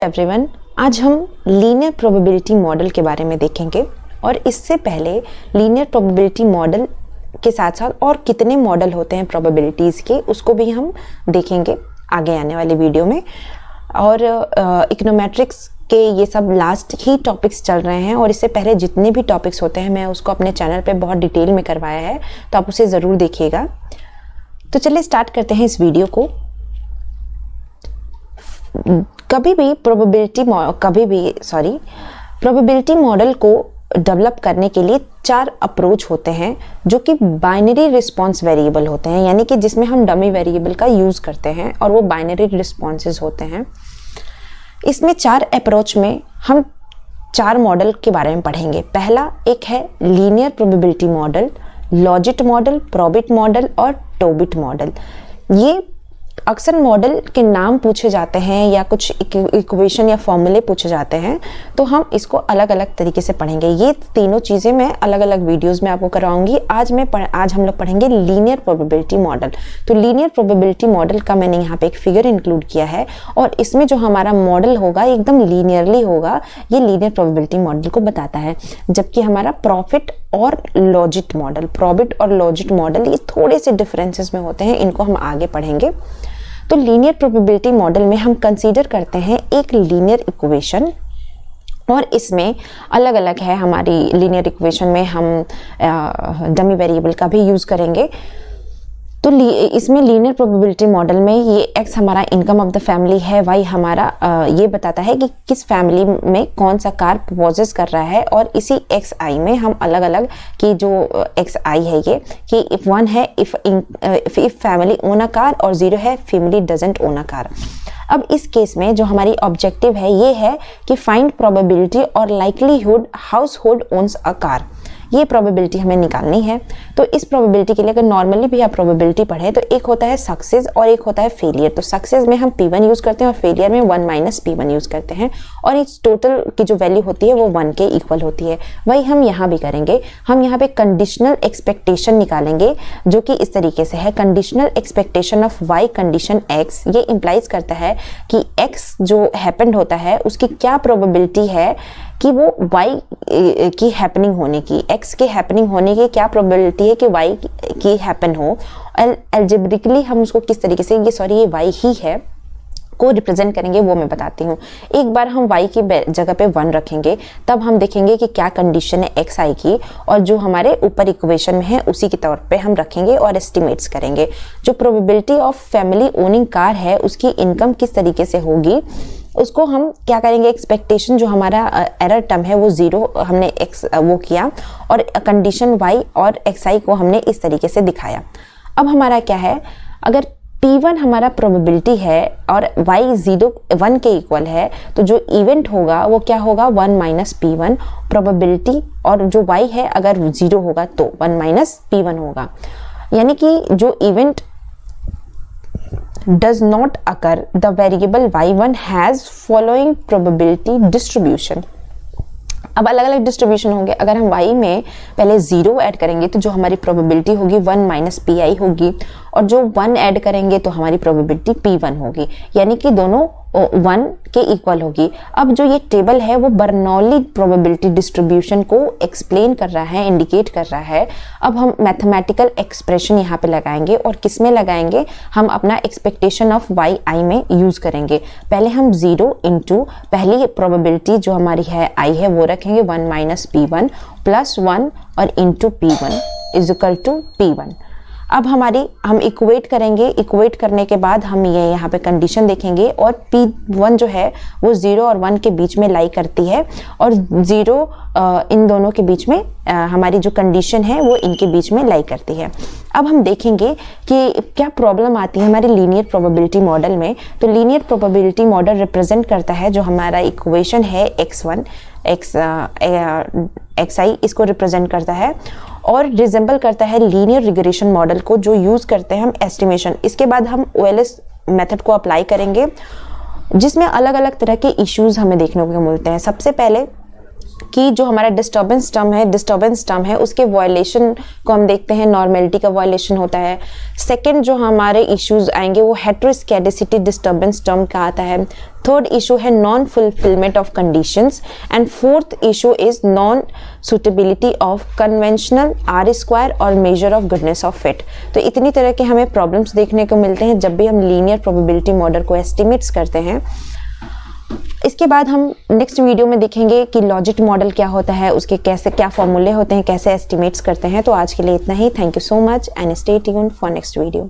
Everyone, आज हम linear probability model के बारे में देखेंगे और इससे पहले लीनियर प्रोबेबिलिटी मॉडल के साथ साथ और कितने मॉडल होते हैं प्रोबेबिलिटीज़ के उसको भी हम देखेंगे आगे आने वाली वीडियो में। और इकोनोमेट्रिक्स के ये सब लास्ट ही टॉपिक्स चल रहे हैं और इससे पहले जितने भी टॉपिक्स होते हैं मैं उसको अपने चैनल पे बहुत डिटेल में करवाया है, तो आप उसे ज़रूर देखिएगा। तो चलिए स्टार्ट करते हैं इस वीडियो को। प्रोबेबिलिटी मॉडल को डेवलप करने के लिए 4 अप्रोच होते हैं जो कि बाइनरी रिस्पांस वेरिएबल होते हैं, यानी कि जिसमें हम डमी वेरिएबल का यूज़ करते हैं और वो बाइनरी रिस्पॉन्सेज होते हैं। इसमें 4 अप्रोच में हम 4 मॉडल के बारे में पढ़ेंगे। पहला एक है linear probability model, logit model, probit model और टोबिट मॉडल। ये अक्सर मॉडल के नाम पूछे जाते हैं या कुछ इक्वेशन या फॉर्मूले पूछे जाते हैं, तो हम इसको अलग अलग तरीके से पढ़ेंगे। ये तीनों चीज़ें मैं अलग अलग वीडियोस में आपको करवाऊंगी। आज हम लोग पढ़ेंगे लीनियर प्रोबेबिलिटी मॉडल। तो लीनियर प्रोबेबिलिटी मॉडल का मैंने यहाँ पे एक फिगर इंक्लूड किया है और इसमें जो हमारा मॉडल होगा एकदम लीनियरली होगा, ये लीनियर प्रोबेबिलिटी मॉडल को बताता है। जबकि हमारा प्रॉबिट और लॉजिट मॉडल ये थोड़े से डिफरेंसेस में होते हैं, इनको हम आगे पढ़ेंगे। तो लीनियर प्रोबेबिलिटी मॉडल में हम कंसीडर करते हैं एक लीनियर इक्वेशन और इसमें अलग अलग है। हमारी लीनियर इक्वेशन में हम डमी वेरिएबल का भी यूज़ करेंगे। तो इसमें लीनियर प्रोबेबिलिटी मॉडल में ये x हमारा इनकम ऑफ द फैमिली है, y हमारा ये बताता है कि किस फैमिली में कौन सा कार पोजेस कर रहा है, और इसी xi में हम अलग अलग की जो xi है ये कि if 1 है if family own a car और 0 है family doesn't own a car. अब इस केस में जो हमारी ऑब्जेक्टिव है ये है कि फाइंड प्रोबेबिलिटी और likelihood house hold owns a car. ये प्रोबेबिलिटी हमें निकालनी है। तो इस प्रोबेबिलिटी के लिए अगर नॉर्मली भी आप प्रोबेबिलिटी पढ़े तो एक होता है सक्सेस और एक होता है फेलियर। तो सक्सेस में हम P1 यूज़ करते हैं और फेलियर में 1 - P1 यूज़ करते हैं, और इस टोटल की जो वैल्यू होती है वो 1 के इक्वल होती है। वही हम यहाँ भी करेंगे। हम यहाँ पे कंडीशनल एक्सपेक्टेशन निकालेंगे जो कि इस तरीके से है, conditional expectation of y condition x। ये इम्प्लाइज करता है कि x जो हैपेंड होता है उसकी क्या प्रोबेबिलिटी है कि वो y की हैपनिंग होने की, x के हैपनिंग होने की क्या प्रोबेबिलिटी है कि y की हैपन हो। एल्जेब्रिकली हम उसको किस तरीके से ये y ही है को रिप्रेजेंट करेंगे वो मैं बताती हूँ। एक बार हम y की जगह पे 1 रखेंगे, तब हम देखेंगे कि क्या कंडीशन है xi की, और जो हमारे ऊपर इक्वेशन में है उसी के तौर पे हम रखेंगे और एस्टिमेट्स करेंगे। जो probability of family owning car है उसकी इनकम किस तरीके से होगी उसको हम क्या करेंगे, एक्सपेक्टेशन जो हमारा एरर टर्म है वो 0 हमने x वो किया, और कंडीशन y और xi को हमने इस तरीके से दिखाया। अब हमारा क्या है, अगर P1 हमारा प्रोबेबिलिटी है और y 1 के इक्वल है, तो जो इवेंट होगा वो क्या होगा, 1 - P1 प्रोबेबिलिटी, और जो y है अगर 0 होगा तो 1 - P1 होगा। यानी कि जो event does not occur, the variable y1 has following probability distribution। अब अलग अलग डिस्ट्रीब्यूशन होंगे। अगर हम y में पहले 0 ऐड करेंगे तो जो हमारी प्रोबेबिलिटी होगी 1 - Pi होगी, और जो 1 ऐड करेंगे तो हमारी प्रोबेबिलिटी P1 होगी, यानी कि दोनों 1 के इक्वल होगी। अब जो ये टेबल है वो बर्नौली प्रोबेबिलिटी डिस्ट्रीब्यूशन को एक्सप्लेन कर रहा है, इंडिकेट कर रहा है। अब हम मैथमेटिकल एक्सप्रेशन यहाँ पे लगाएंगे, और किस में लगाएंगे, हम अपना एक्सपेक्टेशन ऑफ yi में यूज़ करेंगे। पहले हम 0 इंटू पहली प्रोबेबिलिटी जो हमारी है i है वो रखेंगे 1 - P1 प्लस 1 और into P1 is equal to P1। अब हम इक्वेट करेंगे। इक्वेट करने के बाद हम ये यहाँ पे कंडीशन देखेंगे, और P1 जो है वो 0 और 1 के बीच में लाई करती है, और 0 इन दोनों के बीच में हमारी जो कंडीशन है वो इनके बीच में लाई करती है। अब हम देखेंगे कि क्या प्रॉब्लम आती है हमारे लीनियर प्रोबेबिलिटी मॉडल में। तो लीनियर प्रोबेबिलिटी मॉडल रिप्रेजेंट करता है जो हमारा इक्वेशन है x1 xi, इसको रिप्रेजेंट करता है और रिजेंबल करता है लीनियर रिग्रेशन मॉडल को जो यूज़ करते हैं हम एस्टिमेशन। इसके बाद हम OLS मेथड को अप्लाई करेंगे जिसमें अलग अलग तरह के इश्यूज हमें देखने को मिलते हैं। सबसे पहले कि जो हमारा डिस्टर्बेंस टर्म है उसके वायलेशन को हम देखते हैं, नॉर्मेलिटी का वायलेशन होता है। सेकंड जो हमारे इश्यूज आएंगे वो हेटेरोस्केडेसिटी डिस्टर्बेंस टर्म का आता है। थर्ड इशू है non fulfilment of conditions and fourth issue is non suitability of conventional R square और measure of goodness of fit. तो इतनी तरह के हमें प्रॉब्लम्स देखने को मिलते हैं जब भी हम लीनियर प्रोबेबिलिटी मॉडल को एस्टिमेट्स करते हैं। इसके बाद हम नेक्स्ट वीडियो में देखेंगे कि लॉजिक मॉडल क्या होता है, उसके कैसे क्या फॉर्मूले होते हैं, कैसे एस्टिमेट्स करते हैं। तो आज के लिए इतना ही। Thank you so much and stay tuned for next video.